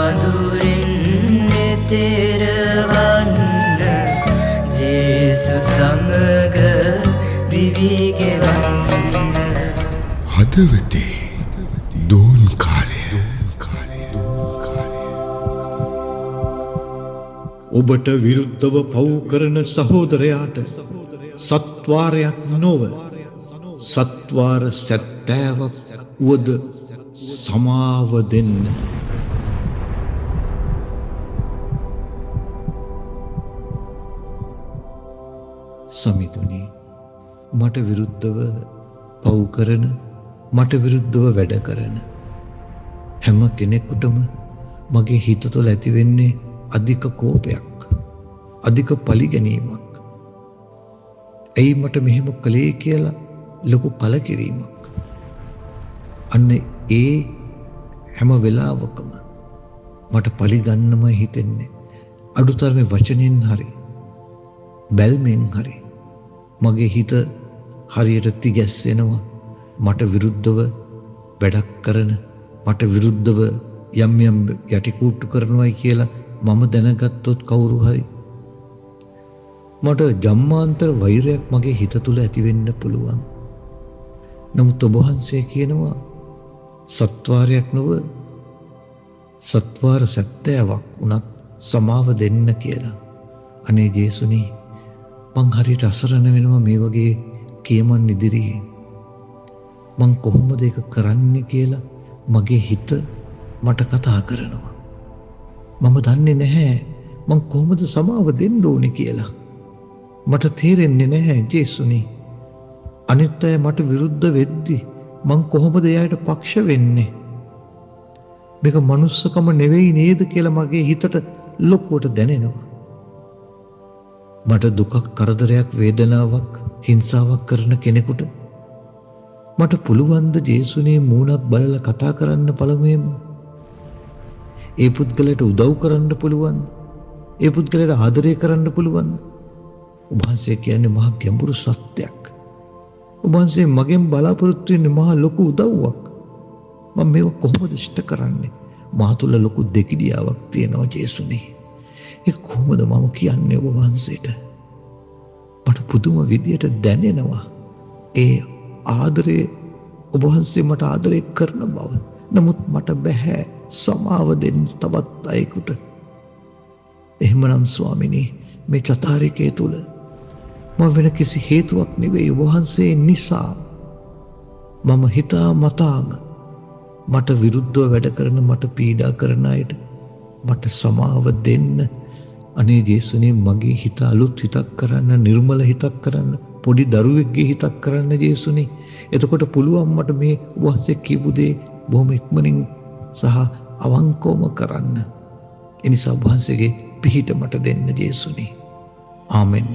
අඳුරෙන් එතෙරවන්න ජේසු සමග දිවි ගෙවන්න. හදවතේ දෝන්කාරය. ඔබට විරුද්ධව පව් කරන සහෝදරයාට සත්වාරයක් නොව සත්වාර 70ක් වුවද සමාව දෙන්න. සමිතුනි, මට විරුද්ධව පව් කරන, මට විරුද්ධව වැඩ කරන හැම කෙනෙකුටම මගේ හිත තුළ ඇති වෙන්නේ අධික කෝපයක්, අධික පලිගැනීමක්. ඇයි මට මෙහෙම කළේ කියලා ලොකු කලකිරීමක්. අන්න ඒ හැම වෙලාවකම මට පලිගන්නමයි හිතෙන්නේ. අඩුතරමේ වචනෙන් හරි බැල්මෙන් හරි මගේ හිත හරියට තිගැස්සෙනවා. මට විරුද්ධව වැඩක් කරන, මට විරුද්ධව යම් යම් යටිකූට්ටු කරනවයි කියලා මම දැනගත්තොත් කවුරු හරි මට ජම්මාන්තර වෛරයක් මගේ හිත තුළ ඇති වෙන්න පුළුවන්. නමුත් ඔබ වහන්සේ කියනවා සත්වාරයක් නොව සත්වාර 70ක් උනත් සමාව දෙන්න කියලා. අනේ ජේසුනි, මං හරියට අසරණ වෙනවා මේ වගේ කියමන් ඉදිරියේ. මං කොහොමද ඒක කරන්නේ කියලා මගේ හිත මට කතා කරනවා. මම දන්නේ නැහැ මං කොහොමද සමාව දෙන්න ඕනේ කියලා. මට තේරෙන්නේ නැහැ ජේසුනි. අනිත් අය මට විරුද්ධ වෙද්දි මං කොහොමද එයාට පක්ෂ වෙන්නේ? මේක මනුස්සකම නෙවෙයි නේද කියලා මගේ හිතට ලොකුවට දැනෙනවා. මට දුකක්, කරදරයක්, වේදනාවක්, හිංසාවක් කරන කෙනෙකුට මට පුළුවන් ද ජේසුනේ මූණක් බලලා කතා කරන්න පළමුවෙන්ම? ඒ පුද්ගලයාට උදව් කරන්න පුළුවන්? ඒ පුද්ගලයාට ආදරය කරන්න පුළුවන්? ඔබ වහන්සේ කියන්නේ මහා ගැඹුරු සත්‍යයක්. ඔබ වහන්සේ මගෙන් බලාපොරොත්තු වෙන්නේ මහා ලොකු උදව්වක්. මම මේක කොහොමද ඉෂ්ට කරන්නේ? මා තුළ ලොකු දෙකිඩියාවක් තියෙනවා ජේසුනේ. ඒක කොහොමද මම කියන්නේ ඔබ වහන්සේට? මට පුදුම විදියට දැනෙනවා ඒ ආදරේ, ඔබ වහන්සේ මට ආදරය කරන බව. නමුත් මට බෑ සමාව දෙන්න තවත් අයෙකුට. එහෙමනම් ස්වාමිනී, මේ චතුරාර්යකයේ තුල මම වෙන කිසි හේතුවක් නෙවෙයි, ඔබ වහන්සේ නිසා මම හිතා මතාම මට විරුද්ධව වැඩ කරන, මට පීඩා කරන අයට මට සමාව දෙන්න. අනේ ජේසුනේ, මගේ හිත අලුත් හිතක් කරන්න, නිර්මල හිතක් කරන්න, පොඩි දරුවෙක්ගේ හිතක් කරන්න ජේසුනේ. එතකොට පුළුවන් මට මේ ඔබ වහන්සේ කියපු දේ බොහොම ඉක්මනින් සහ අවංකවම කරන්න. ඒ නිසා ඔබ වහන්සේගේ පිහිට මට දෙන්න ජේසුනේ. ආමෙන්.